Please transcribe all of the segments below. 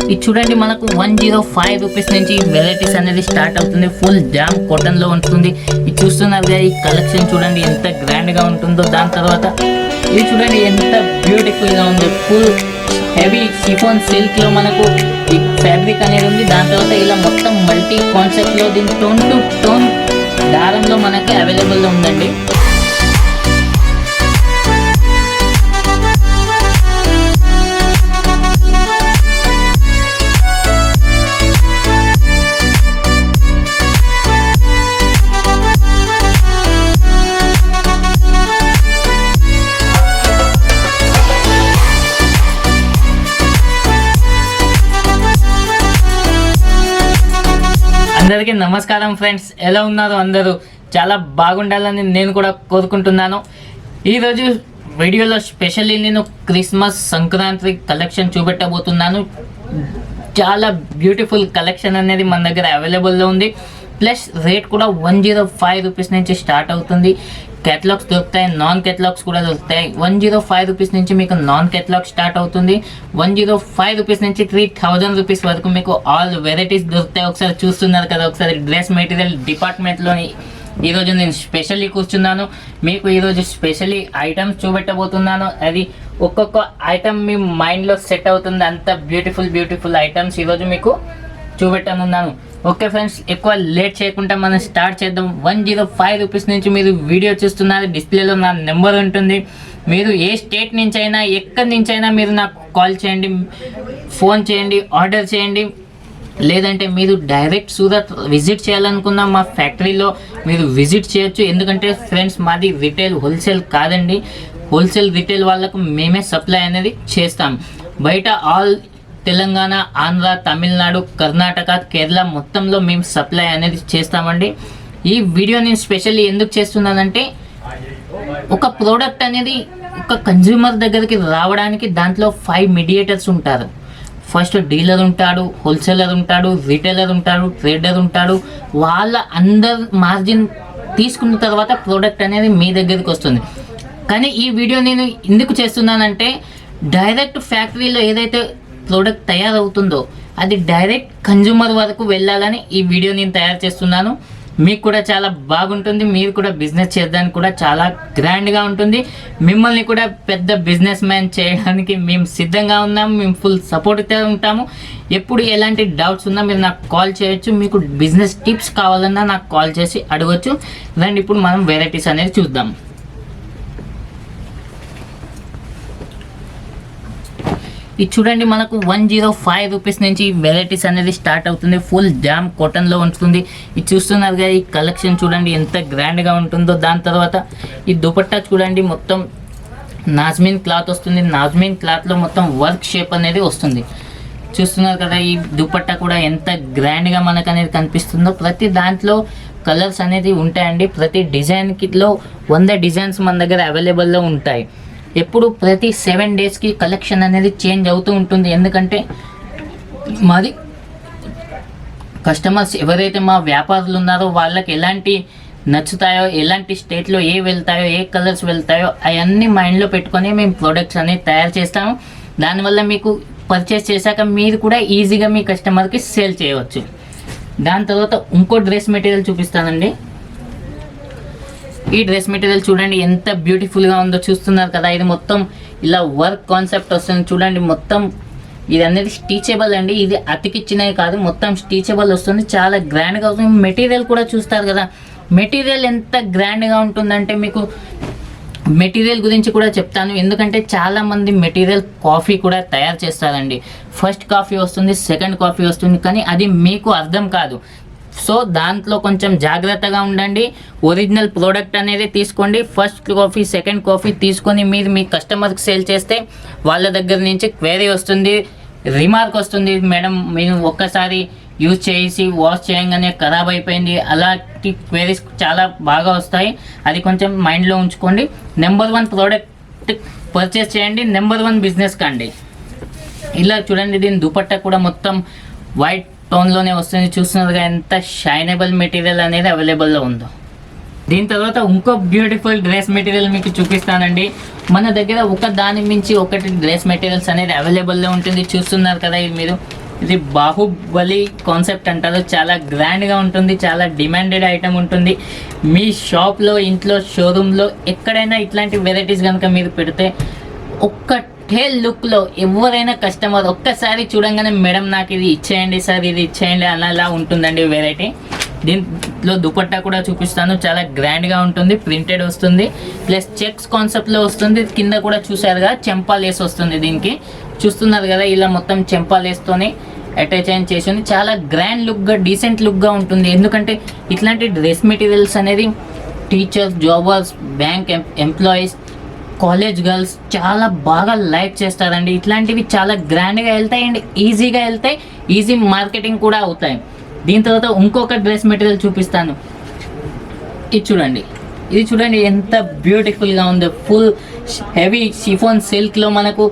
ఇది చూడండి మనకు 105 రూపీస్ నుంచి వెరైటీస్ అనేది స్టార్ట్ అవుతుంది. ఫుల్ జామ్ కాటన్ లో ఉంటుంది. ఇది చూస్తున్నారు కదా, ఈ కలెక్షన్ చూడండి ఎంత గ్రాండ్ గా ఉంటుందో. దాని తర్వాత ఇది చూడండి ఎంత బ్యూటిఫుల్ గా ఉంది. ఫుల్ హెవీ షిఫాన్ సిల్క్ లో మనకు ఈ ఫ్యాబ్రిక్ అనేది ఉంది. దాని తర్వాత ఇలా మొత్తం మల్టీ కాన్సెప్ట్ లో దీని టోన్ టు టోన్ దారంలో మనకు అవైలబుల్ ఉందండి. అందరికీ నమస్కారం ఫ్రెండ్స్, ఎలా ఉన్నారు అందరూ? చాలా బాగుండాలని నేను కూడా కోరుకుంటున్నాను. ఈరోజు వీడియోలో స్పెషల్లీ నేను క్రిస్మస్ సంక్రాంతి కలెక్షన్ చూపెట్టబోతున్నాను. చాలా బ్యూటిఫుల్ కలెక్షన్ అనేది మన దగ్గర అవైలబుల్లో ఉంది. ప్లస్ రేట్ కూడా 105 రూపీస్ నుంచి స్టార్ట్ అవుతుంది. కేటలాగ్స్ దొరుకుతాయి, నాన్ కేటలాగ్స్ కూడా దొరుకుతాయి. 105 రూపీస్ నుంచి మీకు నాన్ కేటలాగ్ స్టార్ట్ అవుతుంది. 105 రూపీస్ నుంచి 3000 రూపీస్ వరకు మీకు ఆల్ వెరైటీస్ దొరుకుతాయి. ఒకసారి చూస్తున్నారు కదా, ఒకసారి డ్రెస్ మెటీరియల్ డిపార్ట్మెంట్లోని ఈరోజు నేను స్పెషల్లీ కూర్చున్నాను. మీకు ఈరోజు స్పెషల్లీ ఐటమ్స్ చూపెట్టబోతున్నాను. అది ఒక్కొక్క ఐటమ్ మీ మైండ్లో సెట్ అవుతుంది. అంత బ్యూటిఫుల్ ఐటమ్స్ ఈరోజు మీకు చూపెట్టనున్నాను. ఓకే ఫ్రెండ్స్, ఎక్కువ లేట్ చేయకుండా మనం స్టార్ట్ చేద్దాం. 105 రూపీస్ నుంచి మీరు వీడియో చూస్తున్నారు. డిస్ప్లేలో నా నెంబర్ ఉంటుంది. మీరు ఏ స్టేట్ నుంచి అయినా ఎక్కడి నుంచి అయినా మీరు నాకు కాల్ చేయండి, ఫోన్ చేయండి, ఆర్డర్ చేయండి. లేదంటే మీరు డైరెక్ట్ సూరత్ విజిట్ చేయాలనుకున్న మా ఫ్యాక్టరీలో మీరు విజిట్ చేయొచ్చు. ఎందుకంటే ఫ్రెండ్స్, మాది రిటైల్, హోల్సేల్ కాదండి. హోల్సేల్ రిటైల్ వాళ్ళకు మేమే సప్లై అనేది చేస్తాం. బయట ఆల్ తెలంగాణ, ఆంధ్ర, తమిళనాడు, కర్ణాటక, కేరళ మొత్తంలో మేము సప్లై అనేది చేస్తామండి. ఈ వీడియో నేను స్పెషల్లీ ఎందుకు చేస్తున్నానంటే, ఒక ప్రోడక్ట్ అనేది ఒక కన్జ్యూమర్ దగ్గరికి రావడానికి దాంట్లో 5 మీడియేటర్స్ ఉంటారు. ఫస్ట్ డీలర్ ఉంటాడు, హోల్సేలర్ ఉంటాడు, రిటైలర్ ఉంటాడు, ట్రేడర్ ఉంటాడు. వాళ్ళ అందరు మార్జిన్ తీసుకున్న తర్వాత ప్రోడక్ట్ అనేది మీ దగ్గరికి వస్తుంది. కానీ ఈ వీడియో నేను ఎందుకు చేస్తున్నానంటే, డైరెక్ట్ ఫ్యాక్టరీలో ఏదైతే ప్రోడక్ట్ తయారవుతుందో అది డైరెక్ట్ కన్జ్యూమర్ వరకు వెళ్ళాలని ఈ వీడియో నేను తయారు చేస్తున్నాను. మీకు కూడా చాలా బాగుంటుంది. మీరు కూడా బిజినెస్ చేయడానికి కూడా చాలా గ్రాండ్గా ఉంటుంది. మిమ్మల్ని కూడా పెద్ద బిజినెస్ మ్యాన్ చేయడానికి మేము సిద్ధంగా ఉన్నాము. మేము ఫుల్ సపోర్ట్తో ఉంటాము. ఎప్పుడు ఎలాంటి డౌట్స్ ఉన్నా మీరు నాకు కాల్ చేయొచ్చు. మీకు బిజినెస్ టిప్స్ కావాలన్నా నాకు కాల్ చేసి అడగచ్చు. రండి ఇప్పుడు మనం వెరైటీస్ అనేది చూద్దాం. ఇది చూడండి మనకు 105 రూపీస్ నుంచి వెరైటీస్ అనేది స్టార్ట్ అవుతుంది. ఫుల్ జామ్ కాటన్లో ఉంటుంది. ఇది చూస్తున్నారు కదా, ఈ కలెక్షన్ చూడండి ఎంత గ్రాండ్గా ఉంటుందో. దాని తర్వాత ఈ దుపట్టా చూడండి, మొత్తం నాజ్మిన్ క్లాత్ వస్తుంది. నాజ్మిన్ క్లాత్లో మొత్తం వర్క్ షేప్ అనేది వస్తుంది. చూస్తున్నారు కదా, ఈ దుపట్టా కూడా ఎంత గ్రాండ్గా మనకు అనేది కనిపిస్తుందో. ప్రతి దాంట్లో కలర్స్ అనేది ఉంటాయండి. ప్రతి డిజైన్లో 100 డిజైన్స్ మన దగ్గర అవైలబుల్లో ఉంటాయి. ఎప్పుడు ప్రతి 7 డేస్కి కలెక్షన్ అనేది చేంజ్ అవుతూ ఉంటుంది. ఎందుకంటే మాది కస్టమర్స్ ఎవరైతే మా వ్యాపారులు ఉన్నారో వాళ్ళకి ఎలాంటి నచ్చుతాయో, ఎలాంటి స్టేట్లో ఏ వెళ్తాయో, ఏ కలర్స్ వెళ్తాయో అవన్నీ మైండ్లో పెట్టుకొని మేము ప్రోడక్ట్స్ అనేది తయారు చేస్తాము. దానివల్ల మీకు పర్చేస్ చేశాక మీరు కూడా ఈజీగా మీ కస్టమర్కి సేల్ చేయవచ్చు. దాని తర్వాత ఇంకో డ్రెస్ మెటీరియల్ చూపిస్తానండి. ఈ డ్రెస్ మెటీరియల్ చూడండి ఎంత బ్యూటిఫుల్గా ఉందో. చూస్తున్నారు కదా, ఇది మొత్తం ఇలా వర్క్ కాన్సెప్ట్ వస్తుంది. చూడండి మొత్తం ఇది అనేది స్టిచబుల్ అండి. ఇది అతికిచ్చినవి కాదు, మొత్తం స్టిచబుల్ వస్తుంది. చాలా గ్రాండ్గా వస్తుంది. మెటీరియల్ కూడా చూస్తారు కదా, మెటీరియల్ ఎంత గ్రాండ్గా ఉంటుందంటే మీకు మెటీరియల్ గురించి కూడా చెప్తాను. ఎందుకంటే చాలామంది మెటీరియల్ కాఫీ కూడా తయారు చేస్తారండి. ఫస్ట్ కాఫీ వస్తుంది, సెకండ్ కాఫీ వస్తుంది, కానీ అది మీకు అర్థం కాదు. సో దాంట్లో కొంచెం జాగ్రత్తగా ఉండండి. ఒరిజినల్ ప్రోడక్ట్ అనేది తీసుకోండి. ఫస్ట్ కాఫీ, సెకండ్ కాఫీ తీసుకొని మీరు మీ కస్టమర్కి సేల్ చేస్తే వాళ్ళ దగ్గర నుంచి క్వైరీ వస్తుంది, రిమార్క్ వస్తుంది, మేడం మేము ఒక్కసారి యూజ్ చేసి వాష్ చేయగానే ఖరాబ్ అయిపోయింది. అలాంటి క్వైరీస్ చాలా బాగా వస్తాయి. అది కొంచెం మైండ్లో ఉంచుకోండి. నెంబర్ 1 ప్రోడక్ట్ పర్చేస్ చేయండి, నెంబర్ 1 బిజినెస్ కండి. ఇలా చూడండి, దీని దుపట్టా కూడా మొత్తం వైట్ టోన్లోనే వస్తుంది. చూస్తున్నట్టుగా ఎంత షైనబుల్ మెటీరియల్ అనేది అవైలబుల్లో ఉందో. దీని తర్వాత ఇంకో బ్యూటిఫుల్ డ్రెస్ మెటీరియల్ మీకు చూపిస్తానండి. మన దగ్గర ఒక దాని మించి ఒకటి డ్రెస్ మెటీరియల్స్ అనేది అవైలబుల్లో ఉంటుంది. చూస్తున్నారు కదా, ఇది మీరు ఇది బాహుబలి కాన్సెప్ట్ అంటారు. చాలా గ్రాండ్గా ఉంటుంది, చాలా డిమాండెడ్ ఐటమ్ ఉంటుంది. మీ షాప్లో, ఇంట్లో, షోరూంలో ఎక్కడైనా ఇట్లాంటి వెరైటీస్ కనుక మీరు పెడితే ఒక్కటే లుక్లో ఎవరైనా కస్టమర్ ఒక్కసారి చూడంగానే మేడం నాకు ఇది ఇచ్చేయండి సార్, ఇది ఇచ్చేయండి అలా ఉంటుందండి వెరైటీ. దీంట్లో దుపట్టా కూడా చూపిస్తాను. చాలా గ్రాండ్గా ఉంటుంది, ప్రింటెడ్ వస్తుంది, ప్లస్ చెక్స్ కాన్సెప్ట్లో వస్తుంది. కింద కూడా చూసారుగా చెంపా లేస్ వస్తుంది. దీనికి చూస్తున్నారు కదా, ఇలా మొత్తం చెంపా లేస్తోని అటాచ్ చేసింది. చాలా గ్రాండ్ లుక్గా, డీసెంట్ లుక్గా ఉంటుంది. ఎందుకంటే ఇట్లాంటి డ్రెస్ మెటీరియల్స్ అనేది teachers, jobbers, bank employees, college girls చాలా బాగా లైక్ చేస్తారండి. ఇట్లాంటివి చాలా గ్రాండ్గా వెళ్తాయి అండ్ ఈజీగా వెళ్తాయి, ఈజీ మార్కెటింగ్ కూడా అవుతాయి. దీని తర్వాత ఇంకొక డ్రెస్ మెటీరియల్ చూపిస్తాను. ఇది చూడండి ఎంత బ్యూటిఫుల్గా ఉందో. ఫుల్ హెవీ షిఫాన్ సిల్క్లో మనకు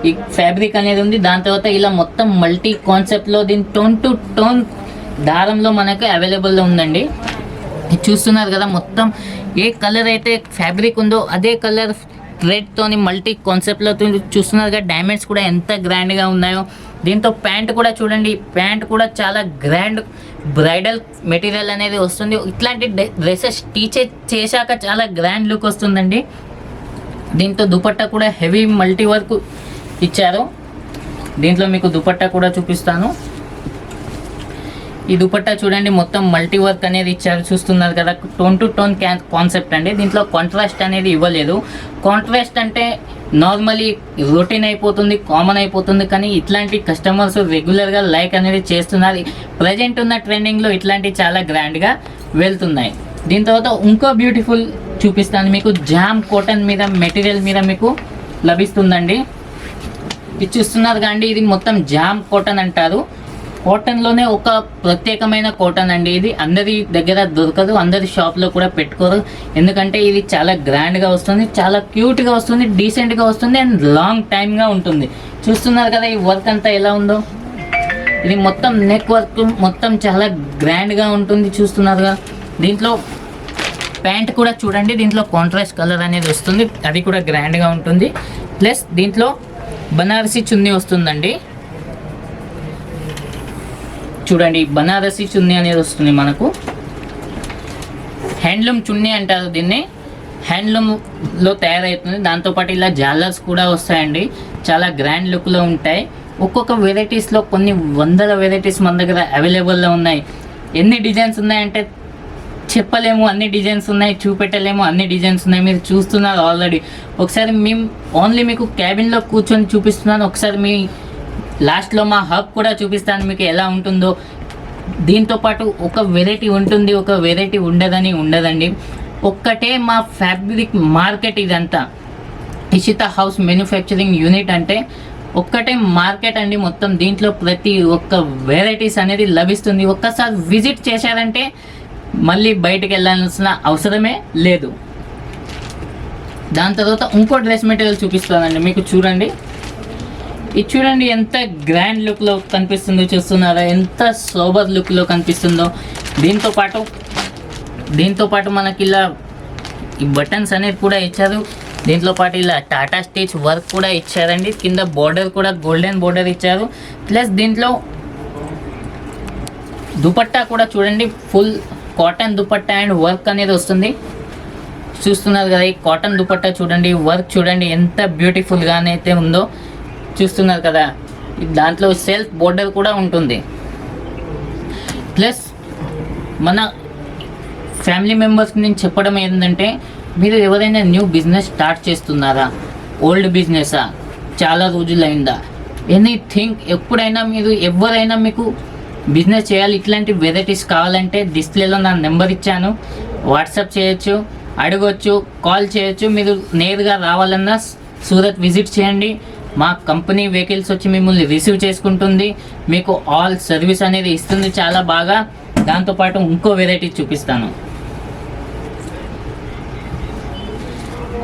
ఈ ఫ్యాబ్రిక్ అనేది ఉంది. దాని తర్వాత ఇలా మొత్తం మల్టీ కాన్సెప్ట్లో దీని టోన్ టు టోన్ దారంలో మనకు అవైలబుల్లో ఉందండి. చూస్తున్నారు కదా, మొత్తం ఏ కలర్ అయితే ఫ్యాబ్రిక్ ఉందో అదే కలర్ థ్రెడ్తోని మల్టీ కాన్సెప్ట్లో చూస్తున్నారు కదా. డైమండ్స్ కూడా ఎంత గ్రాండ్గా ఉన్నాయో. దీంతో ప్యాంట్ కూడా చూడండి, ప్యాంట్ కూడా చాలా గ్రాండ్ బ్రైడల్ మెటీరియల్ అనేది వస్తుంది. ఇట్లాంటి డ్రెస్సెస్ స్టిచ్ చేశాక చాలా గ్రాండ్ లుక్ వస్తుందండి. దీంతో దుపట్టా కూడా హెవీ మల్టీ వర్క్ ఇచ్చారు. దీంట్లో మీకు దుపట్టా కూడా చూపిస్తాను. ఈ దుపట్టా చూడండి మొత్తం మల్టీ వర్క్ అనేది ఇచ్చారు. చూస్తున్నారు కదా, టోన్ టు టోన్ కాన్సెప్ట్ అండి. దీంట్లో కాంట్రాస్ట్ అనేది ఇవ్వలేదు. కాంట్రాస్ట్ అంటే నార్మలీ రొటీన్ అయిపోతుంది, కామన్ అయిపోతుంది. కానీ ఇట్లాంటి కస్టమర్స్ రెగ్యులర్గా లైక్ అనేది చేస్తున్నారు. ప్రజెంట్ ఉన్న ట్రెండింగ్లో ఇట్లాంటి చాలా గ్రాండ్గా వెళ్తున్నాయి. దీని తర్వాత ఇంకో బ్యూటిఫుల్ చూపిస్తాను మీకు. జామ్ కాటన్ మీద మెటీరియల్ మీద మీకు లభిస్తుందండి. ఇది చూస్తున్నారు కానీ ఇది మొత్తం జామ్ కాటన్ అంటారు. కాటన్లోనే ఒక ప్రత్యేకమైన కాటన్ అండి. ఇది అందరి దగ్గర దొరకదు, అందరి షాప్లో కూడా పెట్టుకోరు. ఎందుకంటే ఇది చాలా గ్రాండ్గా వస్తుంది, చాలా క్యూట్గా వస్తుంది, డీసెంట్గా వస్తుంది అండ్ లాంగ్ టైమ్గా ఉంటుంది. చూస్తున్నారు కదా ఈ వర్క్ అంతా ఎలా ఉందో. ఇది మొత్తం నెక్ వర్క్ మొత్తం చాలా గ్రాండ్గా ఉంటుంది. చూస్తున్నారు కదా, దీంట్లో ప్యాంట్ కూడా చూడండి, దీంట్లో కాంట్రాస్ట్ కలర్ అనేది వస్తుంది, అది కూడా గ్రాండ్గా ఉంటుంది. ప్లస్ దీంట్లో బనారసి చున్నీ వస్తుందండి. చూడండి బనారసి చున్నీ అనేది వస్తుంది మనకు. హ్యాండ్లూమ్ చున్నీ అంటారు దీన్ని, హ్యాండ్లూమ్లో తయారవుతుంది. దాంతోపాటు ఇలా జాలర్స్ కూడా వస్తాయండి, చాలా గ్రాండ్ లుక్లో ఉంటాయి. ఒక్కొక్క వెరైటీస్లో కొన్ని వందల వెరైటీస్ మన దగ్గర అవైలబుల్లో ఉన్నాయి. ఎన్ని డిజైన్స్ ఉన్నాయంటే చెప్పలేము, అన్ని డిజైన్స్ ఉన్నాయి, చూపెట్టలేము, అన్ని డిజైన్స్ ఉన్నాయి. మీరు చూస్తున్నారు ఆల్రెడీ. ఒకసారి మేము ఓన్లీ మీకు క్యాబిన్లో కూర్చొని చూపిస్తున్నాను. ఒకసారి మీ లాస్ట్లో మా హబ్ కూడా చూపిస్తాను మీకు ఎలా ఉంటుందో. దీంతోపాటు ఒక వెరైటీ ఉంటుంది, ఒక వెరైటీ ఉండదండి. ఒక్కటే మా ఫ్యాబ్రిక్ మార్కెట్. ఇదంతా ఇషిత హౌస్ మ్యానుఫ్యాక్చరింగ్ యూనిట్ అంటే ఒక్కటే మార్కెట్ అండి మొత్తం. దీంట్లో ప్రతి ఒక్క వెరైటీస్ అనేది లభిస్తుంది. ఒక్కసారి విజిట్ చేశారంటే మళ్ళీ బయటకు వెళ్ళాల్సిన అవసరమే లేదు. దాని తర్వాత ఇంకో డ్రెస్ మెటీరియల్ చూపిస్తానండి మీకు. ఇది చూడండి ఎంత గ్రాండ్ లుక్లో కనిపిస్తుందో. చూస్తున్నారా ఎంత సోబర్ లుక్లో కనిపిస్తుందో. దీంతో పాటు మనకి ఇలా ఈ బటన్స్ అనేది కూడా ఇచ్చారు. దీంట్లో పాటు ఇలా టాటా స్టిచ్ వర్క్ కూడా ఇచ్చారండి. కింద బోర్డర్ కూడా గోల్డెన్ బోర్డర్ ఇచ్చారు. ప్లస్ దీంట్లో దుపట్టా కూడా చూడండి, full cotton dupatta and work అనేది వస్తుంది. చూస్తున్నారు కదా, ఈ కాటన్ దుపట్టా చూడండి, వర్క్ చూడండి ఎంత బ్యూటిఫుల్గానే అయితే ఉందో. చూస్తున్నారు కదా, దాంట్లో సెల్ఫ్ బోర్డర్ కూడా ఉంటుంది. ప్లస్ మన ఫ్యామిలీ మెంబర్స్కి నేను చెప్పడం ఏంటంటే, మీరు ఎవరైనా న్యూ బిజినెస్ స్టార్ట్ చేస్తున్నారా, ఓల్డ్ బిజినెసా, చాలా రోజులైందా, ఎనీథింగ్, ఎప్పుడైనా మీరు ఎవరైనా మీకు బిజినెస్ చేయాలి, ఇట్లాంటి వెరైటీస్ కావాలంటే డిస్ప్లేలో నా నెంబర్ ఇచ్చాను, వాట్సాప్ చేయొచ్చు, అడగొచ్చు, కాల్ చేయొచ్చు. మీరు నేరుగా రావాలన్నా సూరత్ విజిట్ చేయండి. మా కంపెనీ వెహికల్స్ వచ్చి మిమ్మల్ని రిసీవ్ చేసుకుంటుంది, మీకు ఆల్ సర్వీస్ అనేది ఇస్తుంది చాలా బాగా. దాంతోపాటు ఇంకో వెరైటీ చూపిస్తాను.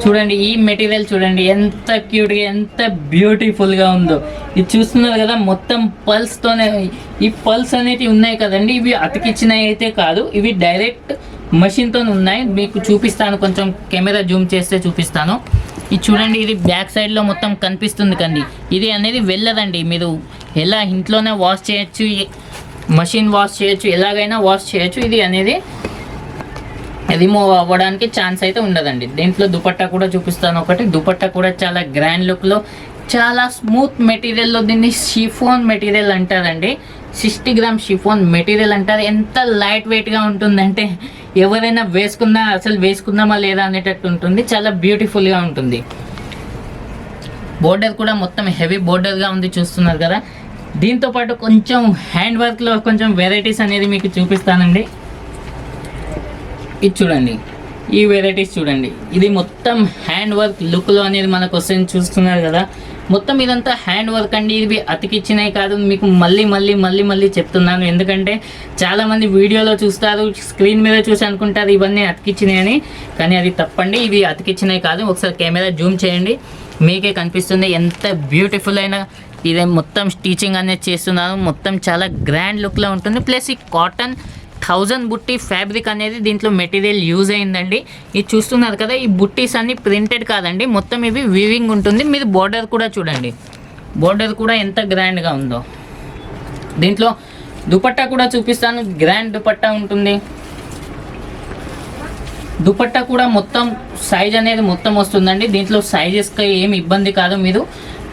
చూడండి ఈ మెటీరియల్ చూడండి ఎంత క్యూట్గా ఎంత బ్యూటిఫుల్గా ఉందో. ఇది చూస్తున్నారు కదా, మొత్తం పల్స్తోనే. ఈ పల్స్ అనేవి ఉన్నాయి కదండి, ఇవి అతికిచ్చినవి అయితే కాదు, ఇవి డైరెక్ట్ మెషిన్తో ఉన్నాయి. మీకు చూపిస్తాను, కొంచెం కెమెరా జూమ్ చేస్తే చూపిస్తాను. ఇది చూడండి, ఇది బ్యాక్ సైడ్లో మొత్తం కనిపిస్తుంది కండి. ఇది అనేది వెళ్ళదండి, మీరు ఎలా ఇంట్లోనే వాష్ చేయొచ్చు, మషిన్ వాష్ చేయొచ్చు, ఎలాగైనా వాష్ చేయొచ్చు. ఇది అనేది రిమూవ్ అవ్వడానికి ఛాన్స్ అయితే ఉండదండి. దీంట్లో దుపట్టా కూడా చూపిస్తాను ఒకటి. దుపట్టా కూడా చాలా గ్రాండ్ లుక్లో, చాలా స్మూత్ మెటీరియల్లో, దీన్ని షిఫోన్ మెటీరియల్ అంటారండి. 60 గ్రామ్ షిఫోన్ మెటీరియల్ అంటారు. ఎంత లైట్ వెయిట్గా ఉంటుందంటే ఎవరైనా వేసుకున్నా అసలు వేసుకుందామా లేదా అనేటట్టు ఉంటుంది. చాలా బ్యూటిఫుల్గా ఉంటుంది. బోర్డర్ కూడా మొత్తం హెవీ బోర్డర్గా ఉంది, చూస్తున్నారు కదా. దీంతో పాటు కొంచెం హ్యాండ్ వర్క్లో కొంచెం వెరైటీస్ అనేది మీకు చూపిస్తానండి. ఇది చూడండి, ఈ వెరైటీస్ చూడండి. ఇది మొత్తం హ్యాండ్ వర్క్ లుక్లో అనేది మనకు వస్తుంది, చూస్తున్నారు కదా. మొత్తం ఇదంతా హ్యాండ్ వర్క్ అండి. ఇవి అతికిచ్చినాయి కాదు, మీకు మళ్ళీ చెప్తున్నాను. ఎందుకంటే చాలామంది వీడియోలో చూస్తారు, స్క్రీన్ మీద చూసి అనుకుంటారు ఇవన్నీ అతికిచ్చినాయి అని. కానీ అది తప్పండి, ఇవి అతికిచ్చినాయి కాదు. ఒకసారి కెమెరా జూమ్ చేయండి, మీకే కనిపిస్తుంది ఎంత బ్యూటిఫుల్ అయిన ఇదే మొత్తం స్టిచింగ్ అనేది చేస్తున్నాను. మొత్తం చాలా గ్రాండ్ లుక్లో ఉంటుంది. ప్లస్ ఈ కాటన్ 1000 బుట్టి ఫ్యాబ్రిక్ అనేది దీంట్లో మెటీరియల్ యూజ్ అయిందండి. ఇది చూస్తున్నారు కదా, ఈ బుట్టీస్ అన్ని ప్రింటెడ్ కాదండి, మొత్తం ఇవి వీవింగ్ ఉంటుంది. మీరు బోర్డర్ కూడా చూడండి, బోర్డర్ కూడా ఎంత గ్రాండ్గా ఉందో. దీంట్లో దుపట్టా కూడా చూపిస్తాను, గ్రాండ్ దుపట్టా ఉంటుంది. దుపట్టా కూడా మొత్తం సైజ్ అనేది మొత్తం వస్తుందండి. దీంట్లో సైజెస్కి ఏమి ఇబ్బంది కాదు.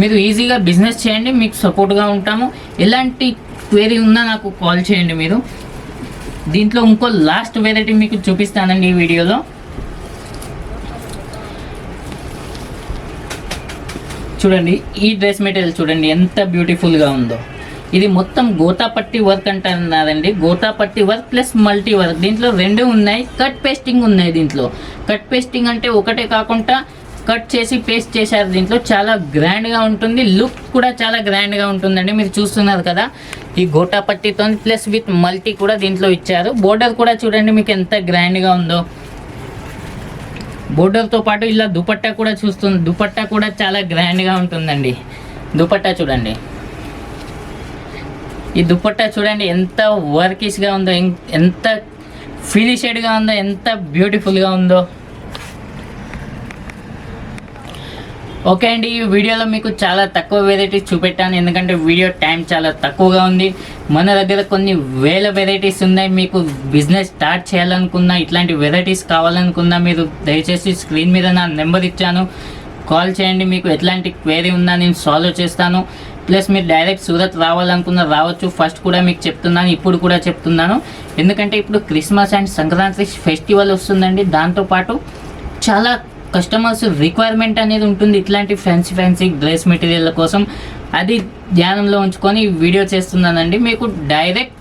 మీరు ఈజీగా బిజినెస్ చేయండి, మీకు సపోర్ట్గా ఉంటాము. ఎలాంటి క్వెరీ ఉన్నా నాకు కాల్ చేయండి మీరు. దీంట్లో ఇంకో లాస్ట్ వెరైటీ మీకు చూపిస్తానండి ఈ వీడియోలో. చూడండి, ఈ డ్రెస్ మెటీరియల్ చూడండి ఎంత బ్యూటిఫుల్గా ఉందో. ఇది మొత్తం గోతాపట్టి వర్క్ అంటున్నారండి. గోతాపట్టి వర్క్ ప్లస్ మల్టీ వర్క్. దీంట్లో 2 ఉన్నాయి. కట్ పేస్టింగ్ ఉన్నాయి. దీంట్లో కట్ పేస్టింగ్ అంటే ఒకటే కాకుండా కట్ చేసి పేస్ట్ చేశారు. దీంట్లో చాలా గ్రాండ్గా ఉంటుంది, లుక్ కూడా చాలా గ్రాండ్గా ఉంటుందండి. మీరు చూస్తున్నారు కదా, ఈ గోటాపట్టితో ప్లస్ విత్ మల్టీ కూడా దీంట్లో ఇచ్చారు. బోర్డర్ కూడా చూడండి మీకు ఎంత గ్రాండ్గా ఉందో. బోర్డర్తో పాటు ఇలా దుపట్టా కూడా దుపట్టా కూడా చాలా గ్రాండ్గా ఉంటుందండి. దుపట్టా చూడండి, ఈ దుపట్టా చూడండి ఎంత వర్కిష్గా ఉందో, ఎంత ఫినిషెడ్గా ఉందో, ఎంత బ్యూటిఫుల్గా ఉందో. ఓకే అండి, ఈ వీడియోలో మీకు చాలా తక్కువ వెరైటీస్ చూపెట్టాను. ఎందుకంటే వీడియో టైం చాలా తక్కువగా ఉంది. మన దగ్గర కొన్ని వేల వెరైటీస్ ఉన్నాయి. మీకు బిజినెస్ స్టార్ట్ చేయాలనుకున్నా, ఇట్లాంటి వెరైటీస్ కావాలనుకున్నా మీరు దయచేసి స్క్రీన్ మీద నా నెంబర్ ఇచ్చాను, కాల్ చేయండి. మీకు ఎట్లాంటి క్వెరీ ఉన్నా నేను సాల్వ్ చేస్తాను. ప్లస్ మీరు డైరెక్ట్ సూరత్ రావాలనుకున్నా రావచ్చు. ఫస్ట్ కూడా మీకు చెప్తున్నాను, ఇప్పుడు కూడా చెప్తున్నాను. ఎందుకంటే ఇప్పుడు క్రిస్మస్ అండ్ సంక్రాంతి ఫెస్టివల్ వస్తుందండి. దాంతోపాటు చాలా కస్టమర్స్ రిక్వైర్మెంట్ అనేది ఉంటుంది ఇట్లాంటి ఫ్యాన్సీ డ్రెస్ మెటీరియల్ కోసం. అది ధ్యానంలో ఉంచుకొని వీడియో చేస్తున్నానండి. మీకు డైరెక్ట్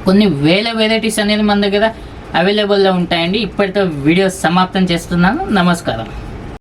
కొన్ని వేల వెరైటీస్ అనేది మన దగ్గర అవైలబుల్లో ఉంటాయండి. ఇప్పటితో వీడియో సమాప్తం చేస్తున్నాను. నమస్కారం.